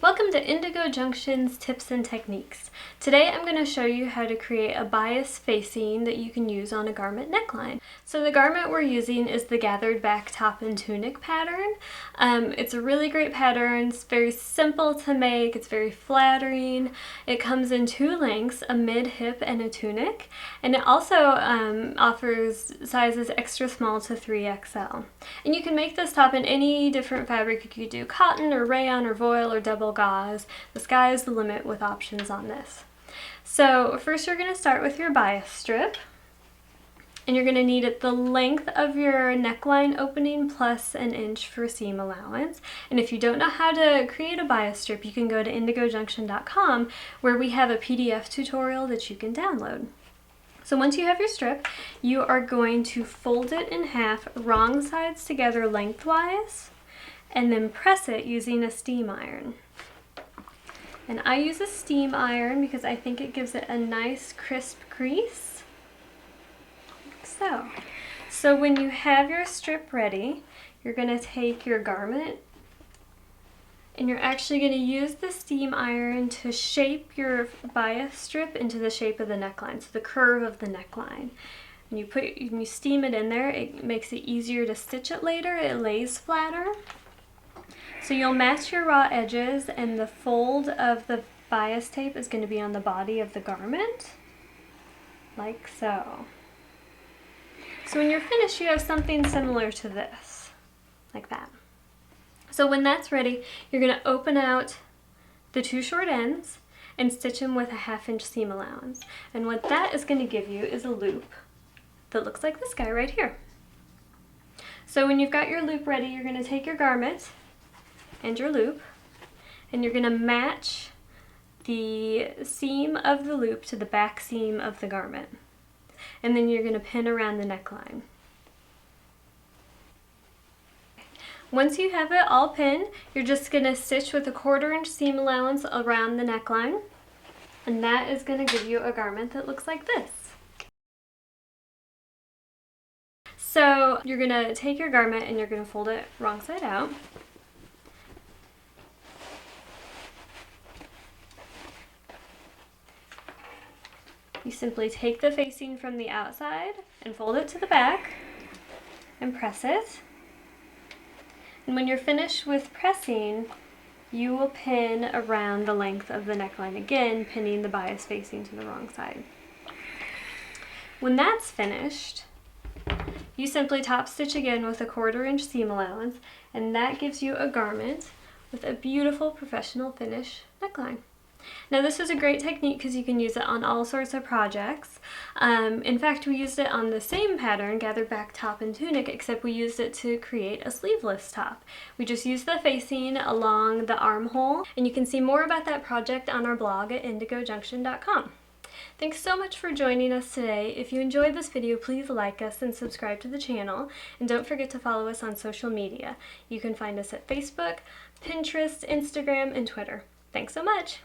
Welcome to Indygo Junction's Tips and Techniques. Today I'm going to show you how to create a bias facing that you can use on a garment neckline. So the garment we're using is the gathered back top and tunic pattern. It's a really great pattern. It's very simple to make. It's very flattering. It comes in two lengths, a mid-hip and a tunic. And it also offers sizes extra small to 3XL. And you can make this top in any different fabric. You could do cotton or rayon or voile or double gauze. The sky is the limit with options on this. So first you're going to start with your bias strip, and you're going to need it the length of your neckline opening plus an inch for seam allowance. And if you don't know how to create a bias strip, you can go to indygojunction.com where we have a PDF tutorial that you can download. So once you have your strip, you are going to fold it in half, wrong sides together lengthwise, and then press it using a steam iron. And I use a steam iron because I think it gives it a nice crisp crease, like so. So when you have your strip ready, you're going to take your garment and you're actually going to use the steam iron to shape your bias strip into the shape of the neckline, so the curve of the neckline. And you steam it in there, it makes it easier to stitch it later, it lays flatter. So you'll match your raw edges, and the fold of the bias tape is going to be on the body of the garment, like so. So when you're finished, you have something similar to this, like that. So when that's ready, you're going to open out the two short ends and stitch them with a 1/2 inch seam allowance. And what that is going to give you is a loop that looks like this guy right here. So when you've got your loop ready, you're going to take your garment and your loop, and you're going to match the seam of the loop to the back seam of the garment. And then you're going to pin around the neckline. Once you have it all pinned, you're just going to stitch with a 1/4 inch seam allowance around the neckline, and that is going to give you a garment that looks like this. So you're going to take your garment and you're going to fold it wrong side out. You simply take the facing from the outside and fold it to the back and press it. And when you're finished with pressing, you will pin around the length of the neckline again, pinning the bias facing to the wrong side. When that's finished, you simply top stitch again with a 1/4 inch seam allowance, and that gives you a garment with a beautiful professional finish neckline. Now this is a great technique because you can use it on all sorts of projects. In fact, we used it on the same pattern, gathered back top and tunic, except we used it to create a sleeveless top. We just used the facing along the armhole, and you can see more about that project on our blog at indygojunction.com. Thanks so much for joining us today. If you enjoyed this video, please like us and subscribe to the channel, and don't forget to follow us on social media. You can find us at Facebook, Pinterest, Instagram, and Twitter. Thanks so much!